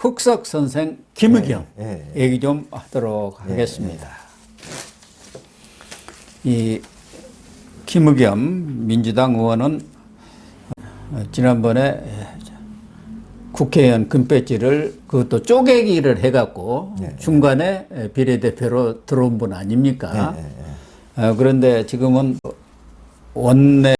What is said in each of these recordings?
흑석 선생 김의겸 얘기 좀 하도록 예, 하겠습니다. 이 김의겸 민주당 의원은 지난번에 국회의원 금배지를 그것도 쪼개기를 해갖고 중간에 비례대표로 들어온 분 아닙니까? 그런데 지금은 원내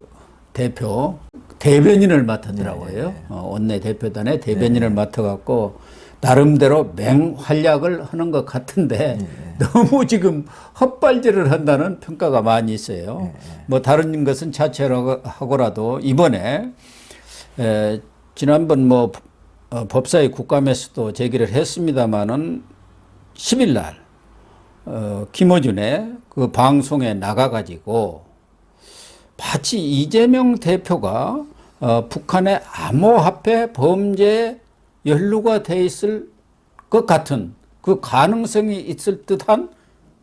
대표 대변인을 맡았더라고요. 원내 대표단의 대변인을 맡아갖고 나름대로 맹활약을 하는 것 같은데 너무 지금 헛발질을 한다는 평가가 많이 있어요. 뭐 다른 것은 자체하고라도 이번에 지난번 뭐 법사위 국감에서도 제기를 했습니다마는 10일 날 김어준의 그 방송에 나가가지고 마치 이재명 대표가 북한의 암호화폐 범죄에 연루가 돼 있을 것 같은 그 가능성이 있을 듯한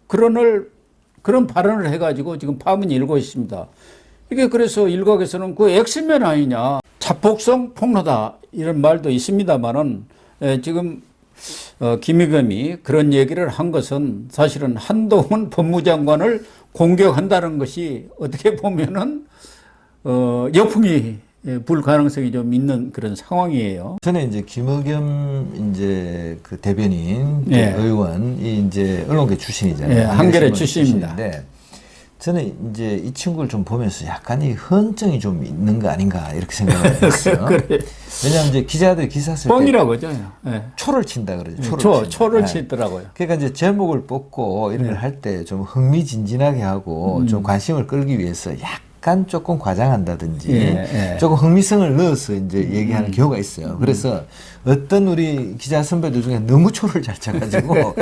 그런 발언을 해가지고 지금 파문이 일고 있습니다. 이게 그래서 일각에서는 그 엑스맨 아니냐, 자폭성 폭로다 이런 말도 있습니다만은 지금 김의겸이 그런 얘기를 한 것은 사실은 한동훈 법무장관을 공격한다는 것이 어떻게 보면은 역풍이 불 가능성이 좀 있는 그런 상황이에요. 전에 이제 김의겸 이제 그 대변인 그 의원이 이제 언론계 출신이잖아요. 한겨레 출신입니다. 저는 이제 이 친구를 좀 보면서 약간 이 헌증이 좀 있는 거 아닌가 이렇게 생각을 했어요. 그래. 왜냐하면 이제 기자들 기사 쓸 때 뻥이라고 하죠. 초를 친다 그러죠. 초를 치더라고요. 그러니까 이제 제목을 뽑고 이런 걸 할 때 좀 흥미진진하게 하고 좀 관심을 끌기 위해서 약간 조금 과장한다든지 조금 흥미성을 넣어서 이제 얘기하는 경우가 있어요. 그래서 어떤 우리 기자 선배들 중에 너무 초를 잘 쳐가지고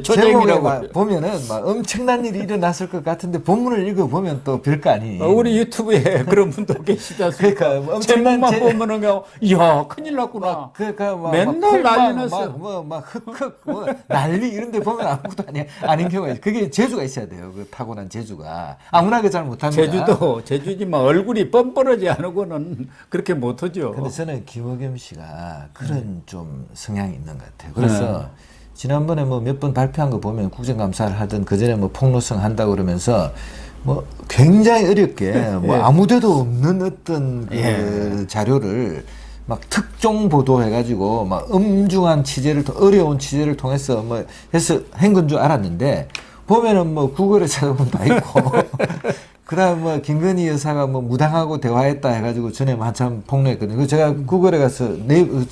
제목에 보면은 막 엄청난 일이 일어났을 것 같은데 본문을 읽어보면 또 별거 아니에요. 우리 유튜브에 그런 분도 계시지 않습니까? 그러니까 제목만 보면은 이야 큰일 났구나. 그러니까 맨날 난리 났어요. 막 흑흑 뭐 난리 이런데 보면 아무것도 아닌 경우가 있어요. 그게 재주가 있어야 돼요. 그 타고난 재주가 아무나 그 잘 못합니다. 제주지만 얼굴이 뻔뻔하지 않고는 그렇게 못하죠. 근데 저는 김의겸 씨가 그런 좀 성향이 있는 것 같아요. 그래서 지난번에 뭐 몇 번 발표한 거 보면 국정감사를 하든 그 전에 뭐 폭로성 한다고 그러면서 뭐 굉장히 어렵게 뭐 아무데도 없는 어떤 그 자료를 막 특종 보도해가지고 막 엄중한 취재를 어려운 취재를 통해서 뭐 해서 한 건 줄 알았는데 보면은 뭐 구글에 찾아보면 다 있고 그다음 뭐 김건희 여사가 뭐 무당하고 대화했다 해가지고 전에 한참 폭로했거든요. 그 제가 구글에 가서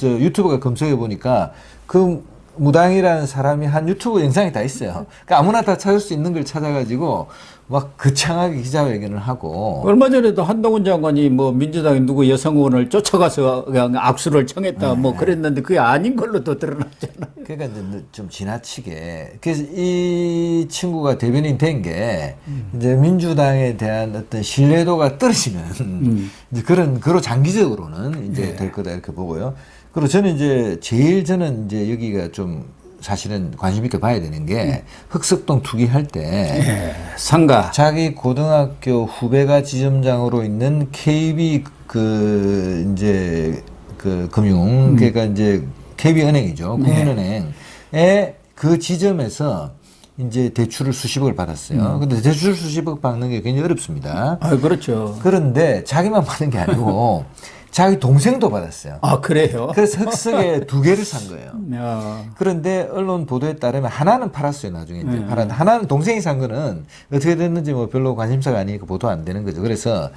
유튜브가 검색해 보니까 그 무당이라는 사람이 한 유튜브 영상이 다 있어요. 그러니까 아무나 다 찾을 수 있는 걸 찾아가지고 막 거창하게 기자회견을 하고. 얼마 전에도 한동훈 장관이 뭐 민주당의 누구 여성 의원을 쫓아가서 그냥 악수를 청했다 뭐 그랬는데 그게 아닌 걸로 또 드러났잖아요. 그러니까 이제 좀 지나치게. 그래서 이 친구가 대변인 된 게 이제 민주당에 대한 어떤 신뢰도가 떨어지면 이제 그런 장기적으로는 이제 될 거다 이렇게 보고요. 그리고 저는 이제 저는 이제 여기가 좀 사실은 관심 있게 봐야 되는 게 흑석동 투기할 때 상가 자기 고등학교 후배가 지점장으로 있는 KB 그 이제 그 금융 그러니까 이제 KB은행이죠. 국민은행에 그 지점에서 이제 대출을 수십억을 받았어요. 근데 대출 수십억 받는 게 굉장히 어렵습니다. 그렇죠. 그런데 자기만 받는 게 아니고 자기 동생도 받았어요. 아, 그래요? 그래서 흑석에 2개를 산 거예요. 야. 그런데 언론 보도에 따르면 하나는 팔았어요, 나중에. 하나는 동생이 산 거는 어떻게 됐는지 뭐 별로 관심사가 아니니까 보도 안 되는 거죠. 그래서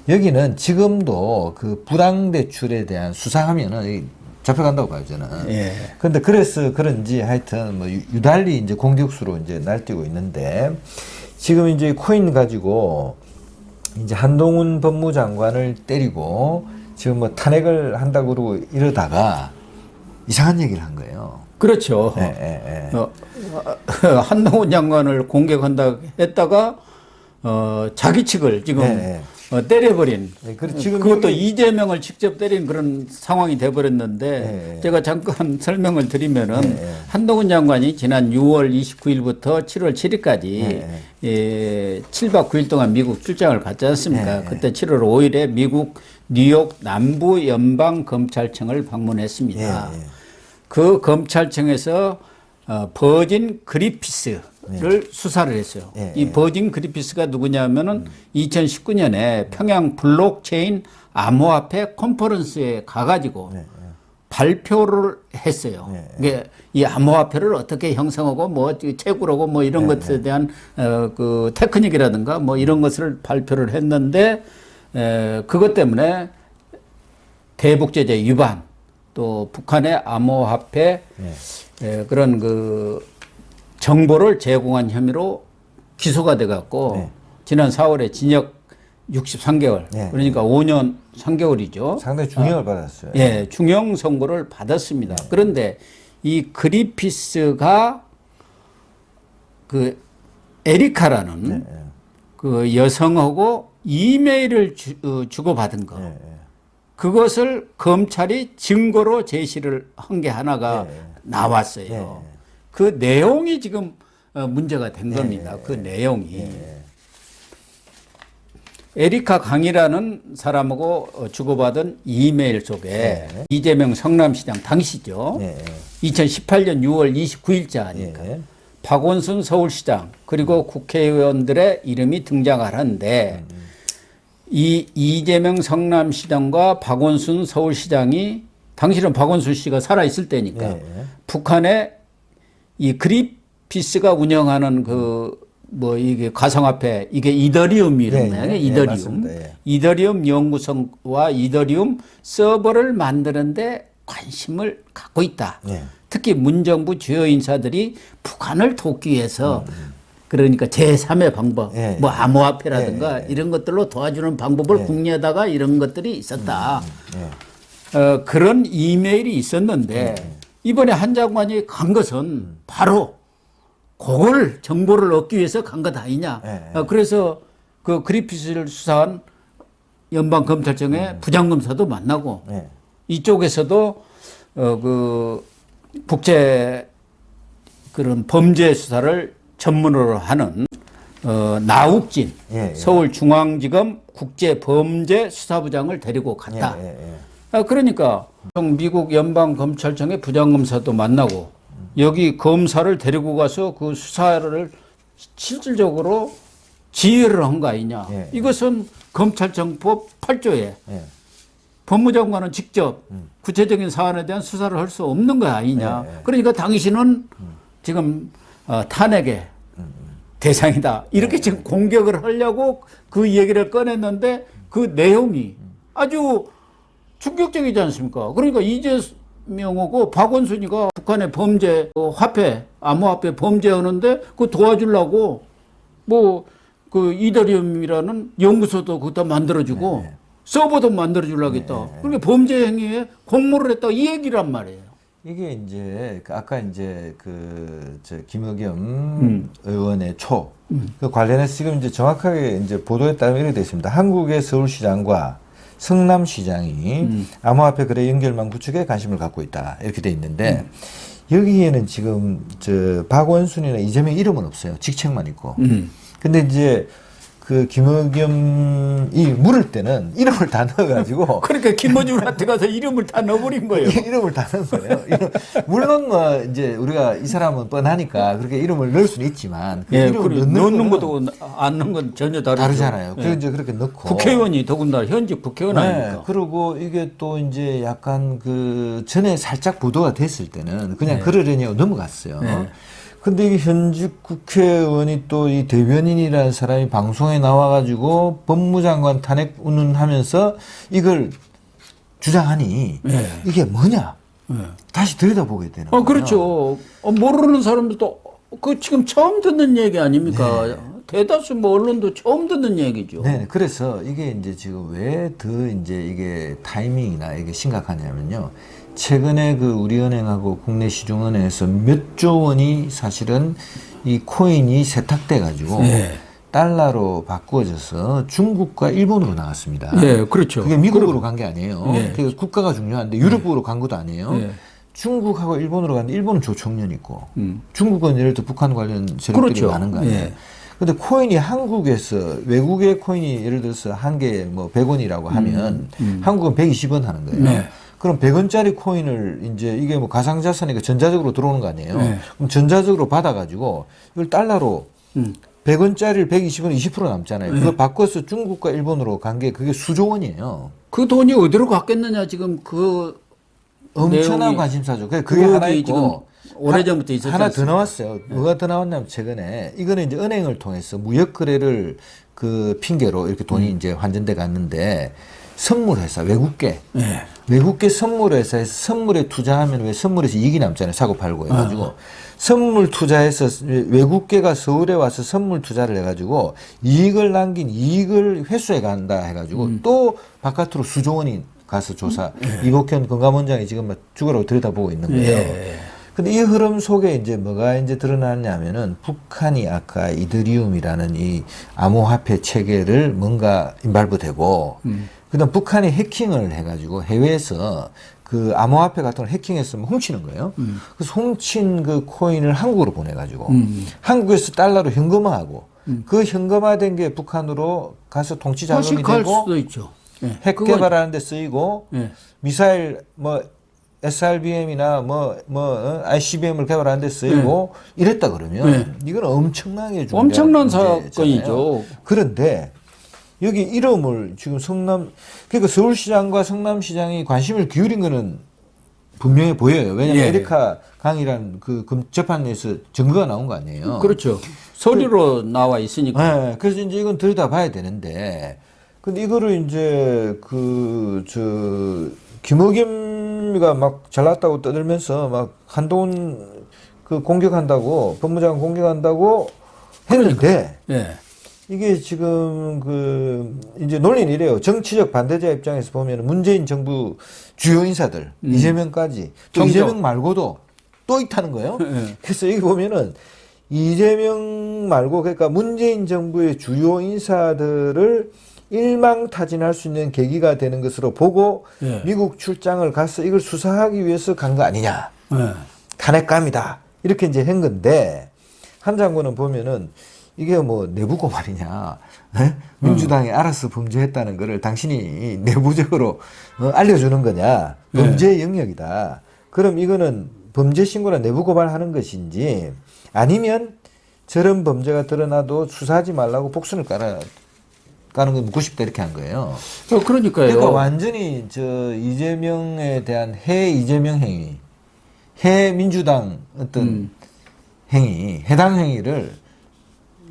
여기는 지금도 그 부당대출에 대한 수사하면은 잡혀간다고 봐요, 저는. 그런데 그래서 그런지 하여튼 뭐 유달리 이제 공격수로 이제 날뛰고 있는데 지금 이제 코인 가지고 이제 한동훈 법무장관을 때리고 지금 뭐 탄핵을 한다고 그러고 이러다가 이상한 얘기를 한 거예요. 그렇죠. 한동훈 장관을 공격한다 했다가 자기 측을 지금 때려버린. 지금 그것도 이재명을 직접 때린 그런 상황이 돼버렸는데 제가 잠깐 설명을 드리면은 한동훈 장관이 지난 6월 29일부터 7월 7일까지 7박 9일 동안 미국 출장을 갔지 않습니까? 그때 7월 5일에 미국 뉴욕 남부연방검찰청을 방문했습니다. 그 검찰청에서 버진 그리피스를 수사를 했어요. 이 버진 그리피스가 누구냐면은 2019년에 평양 블록체인 암호화폐 컨퍼런스에 가가지고 발표를 했어요. 이게 이 암호화폐를 어떻게 형성하고 뭐 채굴하고 뭐 이런 것에 대한 그 테크닉이라든가 뭐 이런 것을 발표를 했는데 그것 때문에 대북제재 위반 또 북한의 암호화폐 그런 그 정보를 제공한 혐의로 기소가 돼 갖고 지난 4월에 징역 63개월 그러니까 5년 3개월이죠. 상당히 중형을 받았어요. 예, 중형 선고를 받았습니다. 그런데 이 그리피스가 그 에리카라는 그 여성하고 이메일을 주고받은 거 그것을 검찰이 증거로 제시를 한 게 하나가 나왔어요. 그 내용이 지금 문제가 된 겁니다. 그 내용이. 에리카 강이라는 사람하고 주고받은 이메일 속에 이재명 성남시장 당시죠. 2018년 6월 29일자니까 박원순 서울시장 그리고 국회의원들의 이름이 등장하는데 이 이재명 성남시장과 박원순 서울시장이 당시는 박원순 씨가 살아있을 때니까 북한의 이 그리피스가 운영하는 그 뭐 이게 가상화폐 이게 이더리움이란 모양이에요. 이더리움. 이더리움 연구소와 이더리움 서버를 만드는데 관심을 갖고 있다. 특히 문정부 주요 인사들이 북한을 돕기 위해서 그러니까 제3의 방법, 뭐 암호화폐라든가 이런 것들로 도와주는 방법을 국내에다가 이런 것들이 있었다. 그런 이메일이 있었는데 이번에 한 장관이 간 것은 바로 그걸 정보를 얻기 위해서 간 것 아니냐. 그래서 그 그리피스를 수사한 연방검찰청의 부장검사도 만나고 이쪽에서도 그 국제 그런 범죄 수사를 전문으로 하는 나욱진 서울중앙지검 국제범죄수사부장을 데리고 갔다. 그러니까 미국 연방검찰청의 부장검사도 만나고 여기 검사를 데리고 가서 그 수사를 실질적으로 지휘를 한 거 아니냐. 이것은 검찰청법 8조에 법무장관은 직접 구체적인 사안에 대한 수사를 할 수 없는 거 아니냐. 그러니까 당신은 지금 탄핵의 대상이다. 이렇게 지금 공격을 하려고 그 얘기를 꺼냈는데 그 내용이 아주 충격적이지 않습니까? 그러니까 이재명하고 박원순이가 북한의 범죄, 화폐, 암호화폐 범죄하는데 그 도와주려고 뭐 그 이더리움이라는 연구소도 그것도 만들어주고 서버도 만들어주려고 했다. 그러니까 범죄 행위에 공모를 했다. 이 얘기란 말이에요. 이게 이제 아까 이제 김의겸 의원의 그 관련해서 지금 이제 정확하게 이제 보도에 따르면 이렇게 되어 있습니다. 한국의 서울시장과 성남시장이 암호화폐 거래 연결망 구축에 관심을 갖고 있다. 이렇게 돼 있는데 여기에는 지금 박원순이나 이재명 이름은 없어요. 직책만 있고. 근데 이제 그 김의겸이 물을 때는 이름을 다 넣어가지고 그러니까 김어준한테 가서 이름을 다 넣어버린 거예요. 이름을 다 넣은 거예요. 물론 뭐 이제 우리가 이 사람은 뻔하니까 그렇게 이름을 넣을 수는 있지만 그 이름을 넣는 것도 안 넣는 건 전혀 다르잖아요. 그래서 이제 그렇게 넣고 국회의원이 더군다나 현직 국회의원 아닙니까? 그리고 이게 또 이제 약간 그 전에 살짝 보도가 됐을 때는 그냥 그러려니 하고 넘어갔어요. 근데 이게 현직 국회의원이 또 이 대변인이라는 사람이 방송에 나와가지고 법무장관 탄핵 운운하면서 이걸 주장하니 이게 뭐냐? 다시 들여다보게 되는 거예요. 그렇죠. 모르는 사람들도 그 지금 처음 듣는 얘기 아닙니까? 대다수 뭐 언론도 처음 듣는 얘기죠. 네, 그래서 이게 이제 지금 왜 더 이제 이게 타이밍이나 이게 심각하냐면요. 최근에 그 우리은행하고 국내 시중은행에서 몇 조 원이 사실은 이 코인이 세탁돼 가지고 달러로 바꾸어져서 중국과 일본으로 나갔습니다. 그렇죠. 그게 미국으로 간 게 아니에요. 그게 국가가 중요한데 유럽으로 간 것도 아니에요. 중국하고 일본으로 갔는데 일본은 조총련 있고 중국은 예를 들어 북한 관련 세력들이 많은 거 아니에요. 근데 코인이 한국에서 외국의 코인이 예를 들어서 한 개에 뭐 100원이라고 하면 한국은 120원 하는 거예요. 그럼 100원짜리 코인을 이제 이게 뭐 가상자산이니까 전자적으로 들어오는 거 아니에요? 네. 그럼 전자적으로 받아가지고 이걸 달러로 100원짜리를 120원 20% 남잖아요. 그걸 바꿔서 중국과 일본으로 간 게 그게 수조 원이에요. 그 돈이 어디로 갔겠느냐 지금 그 엄청난 내용이- 관심사죠. 그게 하나 있고 오래전부터 있었지 하나 더 않습니까? 나왔어요. 뭐가 더 나왔냐면 최근에 이거는 이제 은행을 통해서 무역 거래를 그 핑계로 이렇게 돈이 이제 환전돼 갔는데 선물회사 외국계 네. 외국계 선물회사에서 선물에 투자하면 왜 선물에서 이익이 남잖아요. 사고 팔고 해가지고 선물 투자해서 외국계가 서울에 와서 선물 투자를 해가지고 이익을 남긴 이익을 회수해 간다 해가지고 또 바깥으로 수조 원이 가서 조사 이복현 건강원장이 지금 막 죽으라고 들여다보고 있는 거예요. 예. 근데 이 흐름 속에 이제 뭐가 이제 드러나냐면은 북한이 아까 이더리움이라는 이 암호화폐 체계를 뭔가 임발부되고 그다음 북한이 해킹을 해가지고 해외에서 그 암호화폐 같은 걸 해킹했으면 훔치는 거예요. 그래서 훔친 그 코인을 한국으로 보내가지고 한국에서 달러로 현금화하고 그 현금화된 게 북한으로 가서 통치 자금이 다시 갈 되고 수도 있죠. 예. 핵 그건- 개발하는 데 쓰이고 예. 미사일 뭐 SRBM이나 ICBM을 개발하는 데 쓰이고 이랬다 그러면 이건 엄청나게 중요한 엄청난 문제잖아요. 사건이죠. 그런데 여기 이름을 지금 그러니까 서울시장과 성남시장이 관심을 기울인 거는 분명해 보여요. 왜냐하면 예. 에리카 강이라는 그 재판에서 증거가 나온 거 아니에요. 그렇죠. 서류로 나와 있으니까. 네, 그래서 이제 이건 들여다봐야 되는데, 근데 이거를 이제 김어겸이가 막 잘났다고 떠들면서 막 한동훈 그 공격한다고 법무장관 공격한다고 했는데 예. 이게 지금 이제 논리는 이래요. 정치적 반대자 입장에서 보면 문재인 정부 주요 인사들 이재명까지 또 정적. 이재명 말고도 또 있다는 거예요. 그래서 여기 보면은 이재명 말고 그러니까 문재인 정부의 주요 인사들을 일망타진할 수 있는 계기가 되는 것으로 보고 예. 미국 출장을 가서 이걸 수사하기 위해서 간 거 아니냐. 예. 탄핵감이다. 이렇게 이제 한 건데 한 장관은 보면은 이게 뭐 내부 고발이냐. 에? 민주당이 알아서 범죄했다는 거를 당신이 내부적으로 알려주는 거냐. 범죄 영역이다. 그럼 이거는 범죄 신고나 내부 고발하는 것인지 아니면 저런 범죄가 드러나도 수사하지 말라고 복순을 까는 건 묻고 싶다 이렇게 한 거예요. 그러니까요. 그러니까 완전히 이재명에 대한 해 이재명 행위, 해 민주당 어떤 행위, 해당 행위를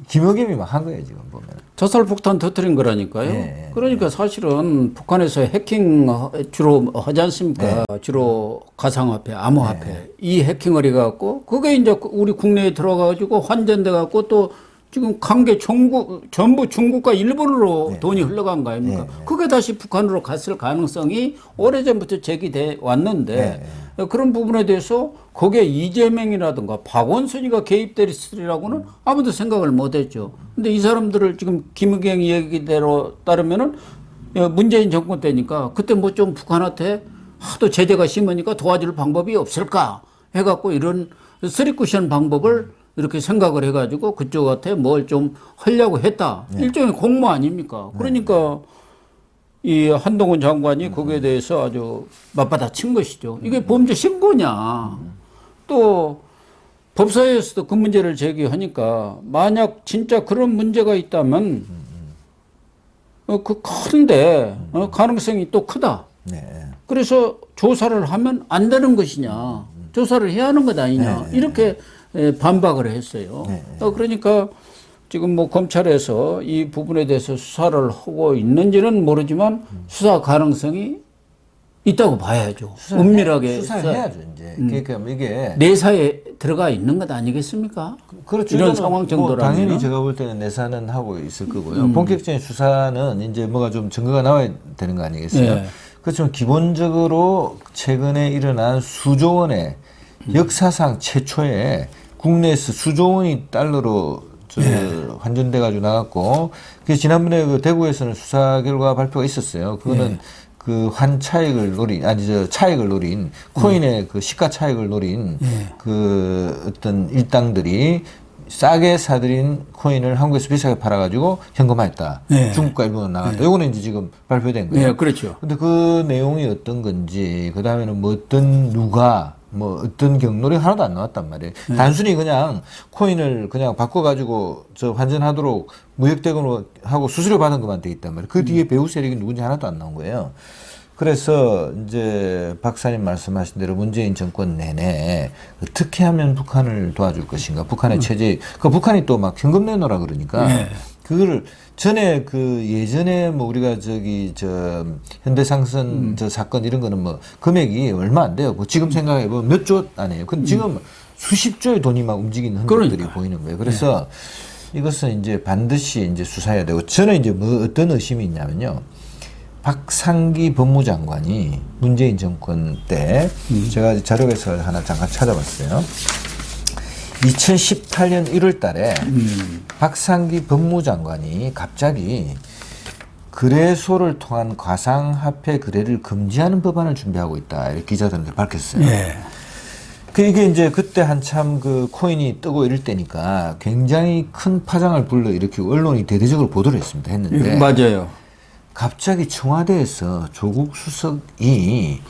김어겸이 막 한 거예요, 지금 보면. 자살폭탄 터뜨린 거라니까요. 예, 그러니까 사실은 북한에서 해킹 주로 하지 않습니까? 주로 가상화폐, 암호화폐 이 해킹을 해갖고 그게 이제 우리 국내에 들어가가지고 환전돼 갖고 또 지금 관계 전부 중국과 일본으로 돈이 흘러간 거 아닙니까? 그게 다시 북한으로 갔을 가능성이 오래전부터 제기돼 왔는데 그런 부분에 대해서 거기에 이재명이라든가 박원순이가 개입됐으리라고는 아무도 생각을 못했죠. 근데 이 사람들을 지금 김의겸 얘기대로 따르면은 문재인 정권 때니까 그때 뭐 좀 북한한테 하도 제재가 심하니까 도와줄 방법이 없을까 해갖고 이런 쓰리쿠션 방법을 이렇게 생각을 해가지고 그쪽한테 뭘 좀 하려고 했다. 일종의 공모 아닙니까? 그러니까 이 한동훈 장관이 거기에 대해서 아주 맞받아 친 것이죠. 이게 범죄 신고냐. 또 법사위에서도 그 문제를 제기하니까 만약 진짜 그런 문제가 있다면 그 큰데 가능성이 또 크다. 네. 그래서 조사를 하면 안 되는 것이냐. 조사를 해야 하는 것 아니냐. 이렇게 반박을 했어요. 그러니까 지금 뭐 검찰에서 이 부분에 대해서 수사를 하고 있는지는 모르지만 수사 가능성이 있다고 봐야죠. 은밀하게 수사해야죠, 이제. 그러니까 이게 내사에 들어가 있는 것 아니겠습니까? 그렇죠. 이런 이거는 상황 정도라면 당연히 제가 볼 때는 내사는 하고 있을 거고요. 본격적인 수사는 이제 뭐가 좀 증거가 나와야 되는 거 아니겠어요? 네. 그렇지만 기본적으로 최근에 일어난 수조 원의 역사상 최초의 국내에서 수조 원이 달러로 환전돼 가지고 나갔고, 그래서 지난번에 그 대구에서는 수사 결과 발표가 있었어요. 그거는 그 차익을 노린 코인의 그 시가 차익을 노린 그 어떤 일당들이 싸게 사들인 코인을 한국에서 비싸게 팔아가지고 현금화했다. 네. 중국과 일본으로 나갔다. 네. 요거는 이제 지금 발표된 거예요. 네, 그렇죠. 근데 그 내용이 어떤 건지, 그 다음에는 뭐 어떤 누가, 뭐 어떤 경로리 하나도 안 나왔단 말이에요. 네. 단순히 그냥 코인을 그냥 바꿔가지고 저 환전하도록 무역대금으로 하고 수수료 받은 것만 돼 있단 말이에요. 그 뒤에 배후 세력이 누군지 하나도 안 나온 거예요. 그래서 이제 박사님 말씀하신 대로 문재인 정권 내내 어떻게 하면 북한을 도와줄 것인가, 북한의 체제, 그 북한이 또 막 현금 내놓으라 그러니까 네. 그거를 전에 그 예전에 뭐 우리가 저기 저 현대상선 저 사건 이런 거는 뭐 금액이 얼마 안 돼요. 뭐 지금 생각해 보면 몇 조 아니에요. 근데 지금 수십 조의 돈이 막 움직이는 흔적들이 그러니까. 보이는 거예요. 그래서 이것은 이제 반드시 이제 수사해야 되고, 저는 이제 뭐 어떤 의심이 있냐면요. 박상기 법무장관이 문재인 정권 때 제가 자료에서 하나 잠깐 찾아봤어요. 2018년 1월 달에 박상기 법무장관이 갑자기 거래소를 통한 가상화폐 거래를 금지하는 법안을 준비하고 있다. 이렇게 기자들한테 밝혔어요. 네. 이게 이제 그때 한참 그 코인이 뜨고 이럴 때니까 굉장히 큰 파장을 불러일으키고 언론이 대대적으로 보도를 했는데. 맞아요. 갑자기 청와대에서 조국 수석이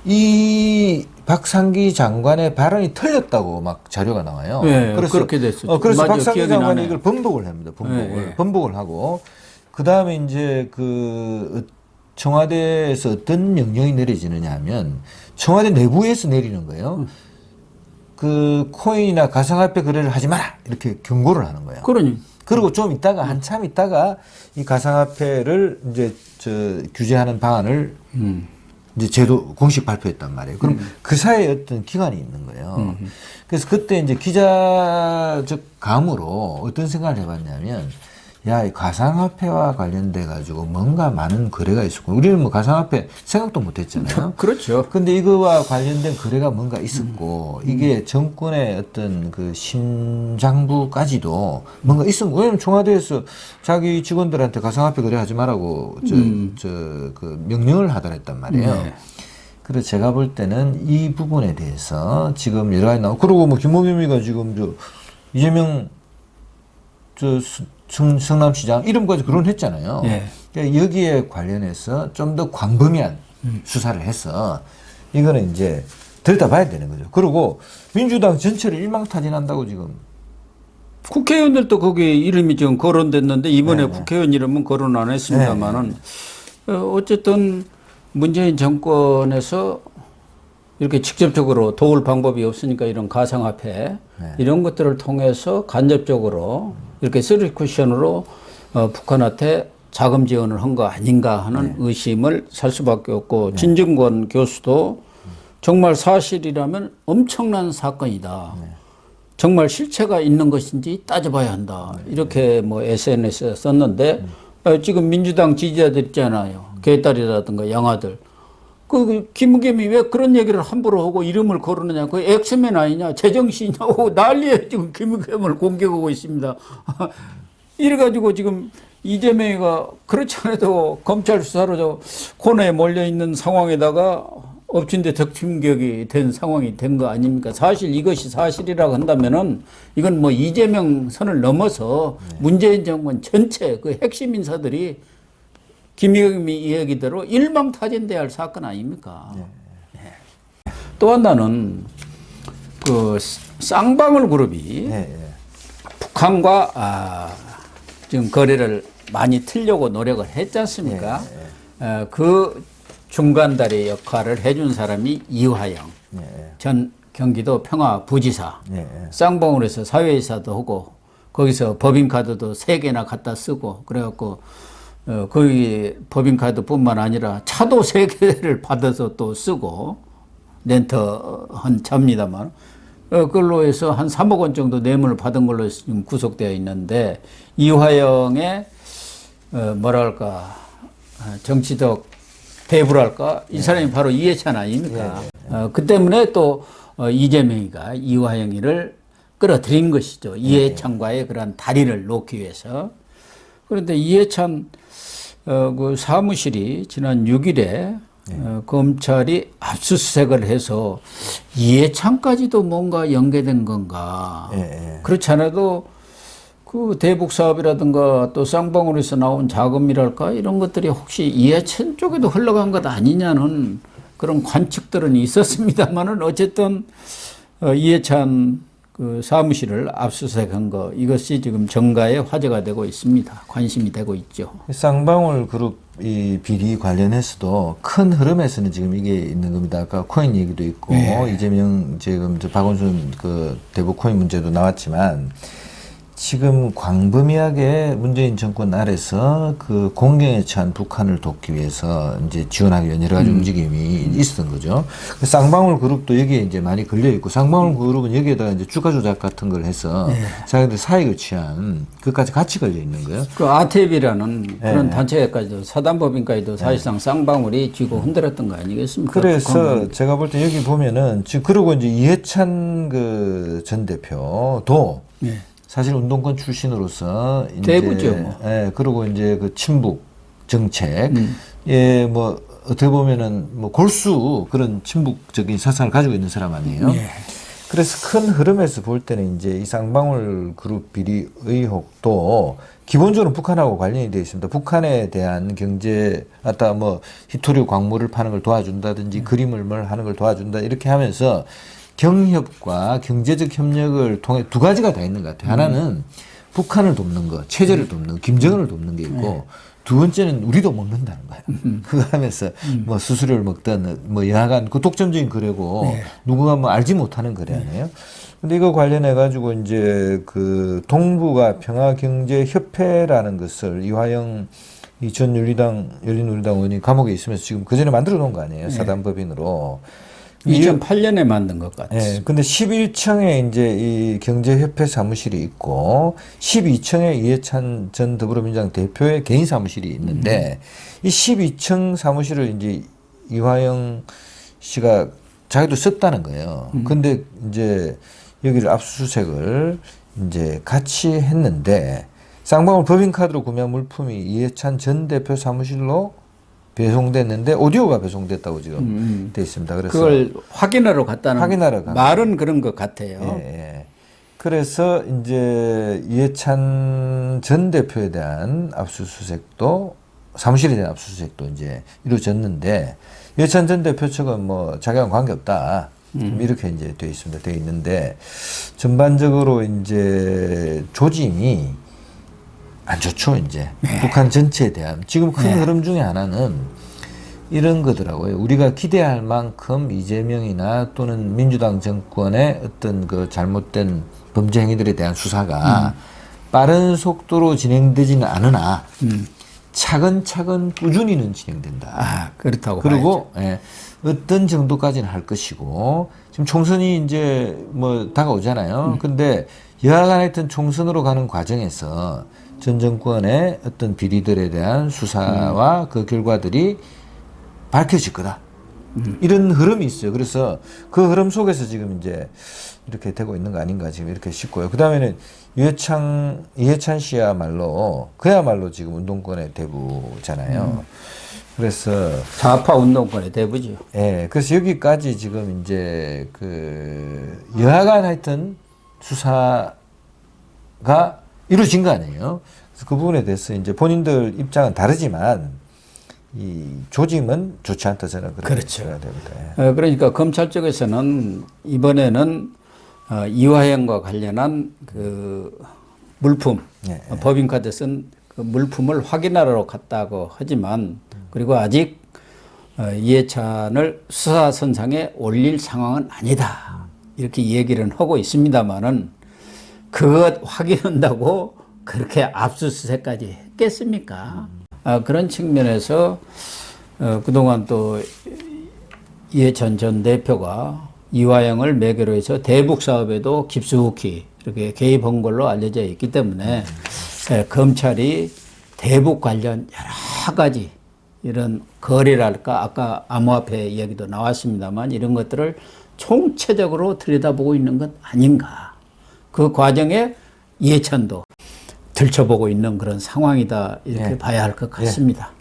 이 박상기 장관의 발언이 틀렸다고 막 자료가 나와요. 네, 그렇게 됐었죠. 그래서 맞아요. 박상기 기억이 장관이 나네요. 이걸 번복을 합니다. 번복을 하고, 그 다음에 이제 그 청와대에서 어떤 명령이 내려지느냐 하면 청와대 내부에서 내리는 거예요. 그 코인이나 가상화폐 거래를 하지 마라 이렇게 경고를 하는 거예요. 그리고 좀 있다가 한참 있다가 이 가상화폐를 이제 저 규제하는 방안을 이제 제도 공식 발표했단 말이에요. 그럼 그 사이에 어떤 기간이 있는 거예요. 그래서 그때 이제 기자적 감으로 어떤 생각을 해봤냐면, 야, 이 가상화폐와 관련돼 가지고 뭔가 많은 거래가 있었고, 우리는 뭐 가상화폐 생각도 못 했잖아요. 그렇죠. 근데 이거와 관련된 거래가 뭔가 있었고, 이게 정권의 어떤 그 심장부까지도 뭔가 있었고, 왜냐면 청와대에서 자기 직원들한테 가상화폐 거래하지 말라고 그 명령을 하더랬단 말이에요. 네. 그래서 제가 볼 때는 이 부분에 대해서 지금 여러 가지 나오고, 그리고 뭐 김목겸이가 지금 저 이재명 성남시장 이름까지 거론했잖아요. 네. 그러니까 여기에 관련해서 좀 더 광범위한 수사를 해서 이거는 이제 들여다봐야 되는 거죠. 그리고 민주당 전체를 일망타진한다고 지금. 국회의원들도 거기 이름이 지금 거론됐는데 이번에 국회의원 이름은 거론 안 했습니다만은 어쨌든 문재인 정권에서 이렇게 직접적으로 도울 방법이 없으니까 이런 가상화폐 이런 것들을 통해서 간접적으로 이렇게 쓰리 쿠션으로 북한한테 자금 지원을 한 거 아닌가 하는 의심을 살 수밖에 없고, 진정권 교수도 정말 사실이라면 엄청난 사건이다. 정말 실체가 있는 것인지 따져봐야 한다. 이렇게 뭐 SNS에 썼는데, 지금 민주당 지지자들 있잖아요. 개딸이라든가 양아들. 그 김우겸이 왜 그런 얘기를 함부로 하고 이름을 거르느냐. 그 엑스맨 아니냐. 제정신이냐고 난리에 지금 김우겸을 공격하고 있습니다. 이래가지고 지금 이재명이가 그렇지 않아도 검찰 수사로 저 코너에 몰려있는 상황에다가 엎친 데 덕침격이 된 상황이 된 거 아닙니까? 사실 이것이 사실이라고 한다면은 이건 뭐 이재명 선을 넘어서 문재인 정권 전체 그 핵심 인사들이 김의겸이 이야기대로 일망타진돼야 할 사건 아닙니까? 또 하나는 그 쌍방울 그룹이 북한과 지금 거래를 많이 틀려고 노력을 했지 않습니까? 그 중간다리 역할을 해준 사람이 이화영 전 경기도 평화부지사. 쌍방울에서 사회이사도 하고 거기서 법인카드도 3개나 갖다 쓰고 그래갖고 거기 법인카드뿐만 아니라 차도 3개를 받아서 또 쓰고 렌터한 차입니다만 그걸로 해서 한 3억 원 정도 뇌물을 받은 걸로 지금 구속되어 있는데, 이화영의 뭐랄까 정치적 대부랄까 이 사람이 바로 이해찬 아닙니까? 그 때문에 또 이재명이가 이화영이를 끌어들인 것이죠. 이해찬과의 그런 다리를 놓기 위해서. 그런데 이해찬 그 사무실이 지난 6일에 검찰이 압수수색을 해서 이해창까지도 뭔가 연계된 건가. 그렇지 않아도 그 대북 사업이라든가 또 쌍방울에서 나온 자금이랄까 이런 것들이 혹시 이해찬 쪽에도 흘러간 것 아니냐는 그런 관측들은 있었습니다만은 어쨌든 이해찬 그 사무실을 압수수색한 거 이것이 지금 정가의 화제가 되고 있습니다. 관심이 되고 있죠. 쌍방울 그룹 이 비리 관련해서도 큰 흐름에서는 지금 이게 있는 겁니다. 아까 코인 얘기도 있고 이재명 지금 박원순 그 대북 코인 문제도 나왔지만 지금 광범위하게 문재인 정권 아래서 그 공경에 처한 북한을 돕기 위해서 이제 지원하기 위한 여러 가지 움직임이 있었던 거죠. 쌍방울 그룹도 여기에 이제 많이 걸려 있고 쌍방울 그룹은 여기에다가 이제 주가 조작 같은 걸 해서 자기들 사익을 취한 그까지 같이 걸려 있는 거예요. 그 아태비라는 그런 단체까지도 사단법인까지도 사실상 쌍방울이 쥐고 흔들었던 거 아니겠습니까? 그래서 제가 볼 때 여기 보면은 지금 그리고 이제 이해찬 그 전 대표도 사실 운동권 출신으로서 이제 대부죠. 뭐. 그리고 이제 그 친북 정책, 뭐 어떻게 보면은 뭐 골수 그런 친북적인 사상을 가지고 있는 사람 아니에요. 그래서 큰 흐름에서 볼 때는 이제 이 쌍방울 그룹 비리 의혹도 기본적으로 북한하고 관련이 되어 있습니다. 북한에 대한 경제, 아까 뭐 히토류 광물을 파는 걸 도와준다든지 그림을 뭘 하는 걸 도와준다 이렇게 하면서 경협과 경제적 협력을 통해 두 가지가 다 있는 것 같아요. 하나는 북한을 돕는 거, 체제를 돕는 거, 김정은을 돕는 게 있고 두 번째는 우리도 먹는다는 거예요. 그거 하면서 뭐 수수료를 먹든 뭐 여하간 그 독점적인 거래고 누구가 뭐 알지 못하는 거래 아니에요. 근데 이거 관련해 가지고 이제 그 동북아 평화경제협회라는 것을 이화영 이 전 열린우리당 의원이 감옥에 있으면서 지금 그 전에 만들어 놓은 거 아니에요. 사단법인으로. 2008년에 만든 것 같아요. 근데 11층에 이제 이 경제협회 사무실이 있고 12층에 이해찬 전 더불어민주당 대표의 개인 사무실이 있는데 이 12층 사무실을 이제 이화영 씨가 자기도 썼다는 거예요. 근데 이제 여기를 압수수색을 이제 같이 했는데 쌍방울 법인카드로 구매한 물품이 이해찬 전 대표 사무실로 배송됐는데 오디오가 배송됐다고 지금 돼 있습니다. 그래서 그걸 확인하러 갔다는 말은 그런 것 같아요. 그래서 이제 이해찬 전 대표에 대한 압수수색도 사무실에 대한 압수수색도 이제 이루어졌는데 이해찬 전 대표 측은 뭐 자기랑 관계없다. 이렇게 이제 돼 있습니다. 돼 있는데 전반적으로 이제 조짐이 안 좋죠, 이제. 북한 전체에 대한. 지금 큰 흐름 중에 하나는 이런 거더라고요. 우리가 기대할 만큼 이재명이나 또는 민주당 정권의 어떤 그 잘못된 범죄 행위들에 대한 수사가 빠른 속도로 진행되지는 않으나 차근차근 꾸준히는 진행된다. 그렇다고 그리고 어떤 정도까지는 할 것이고 지금 총선이 이제 뭐 다가오잖아요. 근데 여하간 하여튼 총선으로 가는 과정에서 전 정권의 어떤 비리들에 대한 수사와 그 결과들이 밝혀질 거다. 이런 흐름이 있어요. 그래서 그 흐름 속에서 지금 이제 이렇게 되고 있는 거 아닌가 지금 이렇게 싶고요. 그 다음에는 이해찬 씨야말로 그야말로 지금 운동권의 대부잖아요. 그래서 좌파 운동권의 대부죠. 그래서 여기까지 지금 이제 그 여하간 하여튼 수사가 이루어진 거 아니에요. 그래서 그 부분에 대해서 이제 본인들 입장은 다르지만 이 조짐은 좋지 않다 저는 그렇죠. 됩니다. 그러니까 검찰 쪽에서는 이번에는 이화영과 관련한 그 물품, 법인카드 쓴 그 물품을 확인하러 갔다고 하지만 그리고 아직 이해찬을 수사선상에 올릴 상황은 아니다. 이렇게 얘기를 하고 있습니다만은 그것 확인한다고 그렇게 압수수색까지 했겠습니까? 그런 측면에서 그동안 또 이해찬 전 대표가 이화영을 매개로 해서 대북 사업에도 깊숙이 이렇게 개입한 걸로 알려져 있기 때문에 검찰이 대북 관련 여러 가지 이런 거래랄까 아까 암호화폐 이야기도 나왔습니다만 이런 것들을 총체적으로 들여다보고 있는 것 아닌가. 그 과정에 이해찬도 들춰보고 있는 그런 상황이다 이렇게 봐야 할 것 같습니다.